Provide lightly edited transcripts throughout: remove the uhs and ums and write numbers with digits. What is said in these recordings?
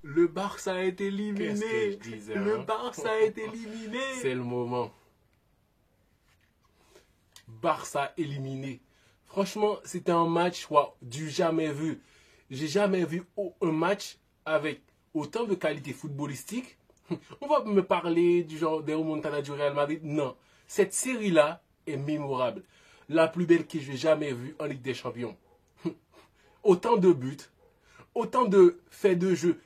Le Barça est Qu'est-ce que éliminé. je disais, Le hein? Barça est éliminé. C'est le moment. Barça éliminé. Franchement, c'était un match du jamais vu. J'ai jamais vu un match avec autant de qualité footballistique. On va me parler du genre des remontadas du Real Madrid. Non. Cette série-là est mémorable. La plus belle que j'ai jamais vue en Ligue des Champions. Autant de buts, autant de faits de jeu.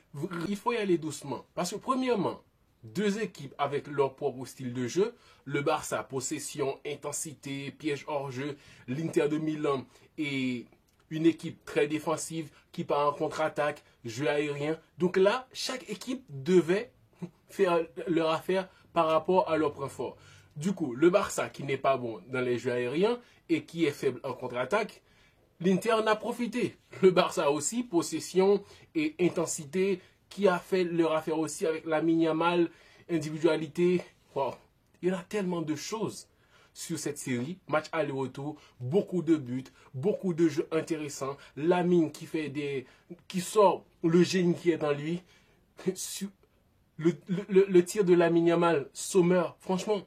Il faut y aller doucement. Parce que premièrement, deux équipes avec leur propre style de jeu. Le Barça, possession, intensité, piège hors jeu. L'Inter de Milan et une équipe très défensive qui part en contre-attaque, jeu aérien. Donc là, chaque équipe devait faire leur affaire par rapport à leur point fort. Du coup, le Barça qui n'est pas bon dans les jeux aériens et qui est faible en contre-attaque, l'Inter en a profité. Le Barça aussi, possession et intensité, qui a fait leur affaire aussi avec Lamine Yamal, individualité. Wow. Il y en a tellement de choses sur cette série. Match aller-retour, beaucoup de buts, beaucoup de jeux intéressants. Lamine qui sort le génie qui est en lui. Le tir de Lamine Yamal, Sommer, franchement,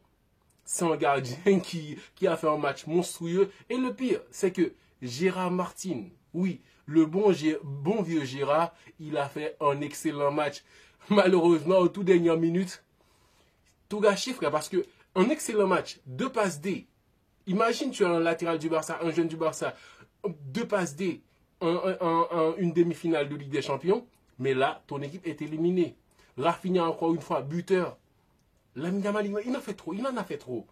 c'est un gardien qui a fait un match monstrueux. Et le pire, c'est que Gérard Martin, oui, le bon vieux Gérard, il a fait un excellent match. Malheureusement, aux toutes dernières minutes, tout gâché, frère, parce que un excellent match, 2 passes D. Imagine, tu as un latéral du Barça, un jeune du Barça, 2 passes D, une demi-finale de Ligue des Champions, mais là, ton équipe est éliminée. Rafinha, encore une fois, buteur. Lamine Yamal, il en a fait trop.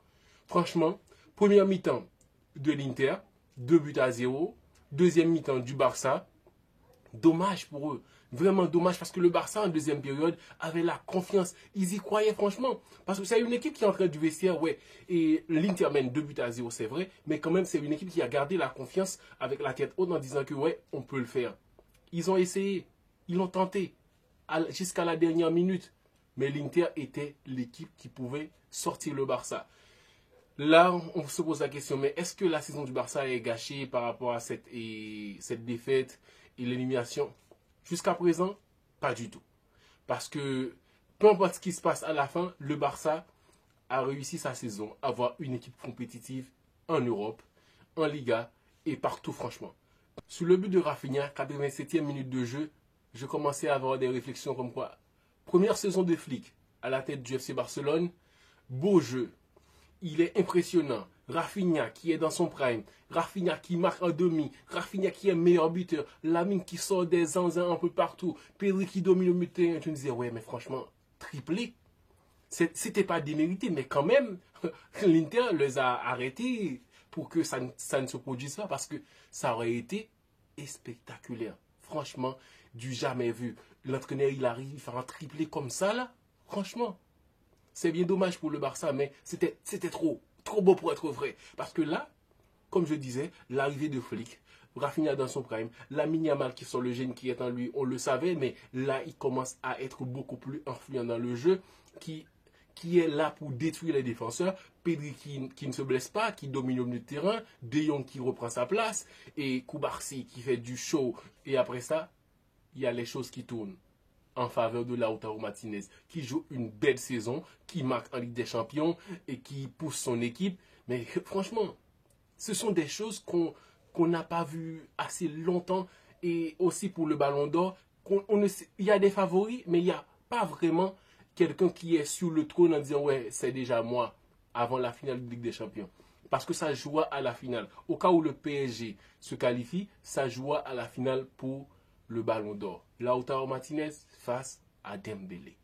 Franchement, première mi-temps de l'Inter, 2-0. Deuxième mi-temps du Barça. Dommage pour eux. Vraiment dommage parce que le Barça en deuxième période avait la confiance. Ils y croyaient franchement. Parce que c'est une équipe qui est en train du vestiaire, ouais. Et l'Inter mène 2-0, c'est vrai. Mais quand même, c'est une équipe qui a gardé la confiance avec la tête haute en disant que ouais, on peut le faire. Ils ont essayé. Ils l'ont tenté. Jusqu'à la dernière minute. Mais l'Inter était l'équipe qui pouvait sortir le Barça. Là, on se pose la question, mais est-ce que la saison du Barça est gâchée par rapport à cette défaite et l'élimination? Jusqu'à présent, pas du tout. Parce que, peu importe ce qui se passe à la fin, le Barça a réussi sa saison à avoir une équipe compétitive en Europe, en Liga et partout franchement. Sous le but de Rafinha, 87e minute de jeu, je commençais à avoir des réflexions comme quoi, première saison de Flick à la tête du FC Barcelone, beau jeu. Il est impressionnant. Rafinha qui est dans son prime. Rafinha qui marque en demi. Rafinha qui est meilleur buteur. Lamine qui sort des zinzins un peu partout. Pedri qui domine le milieu. Tu me disais, ouais, mais franchement, triplé. C'était pas démérité, mais quand même, l'Inter les a arrêtés pour que ça ne se produise pas parce que ça aurait été spectaculaire. Franchement, du jamais vu. L'entraîneur, il arrive, il fait un triplé comme ça, là. Franchement. C'est bien dommage pour le Barça, mais c'était trop beau pour être vrai. Parce que là, comme je disais, l'arrivée de Flick, Rafinha dans son prime, Lamine Yamal qui sont le génie qui est en lui, on le savait, mais là, il commence à être beaucoup plus influent dans le jeu, qui est là pour détruire les défenseurs, Pedri qui ne se blesse pas, qui domine le milieu de terrain, De Jong qui reprend sa place, et Koubarsi qui fait du show. Et après ça, il y a les choses qui tournent en faveur de Lautaro Martinez, qui joue une belle saison, qui marque en Ligue des Champions et qui pousse son équipe. Mais franchement, ce sont des choses qu'on n'a pas vues assez longtemps. Et aussi pour le Ballon d'Or, il y a des favoris, mais il n'y a pas vraiment quelqu'un qui est sur le trône en disant « Ouais, c'est déjà moi » avant la finale de Ligue des Champions. Parce que ça joue à la finale. Au cas où le PSG se qualifie, ça joue à la finale pour le Ballon d'Or. Lautaro Martinez face à Dembélé.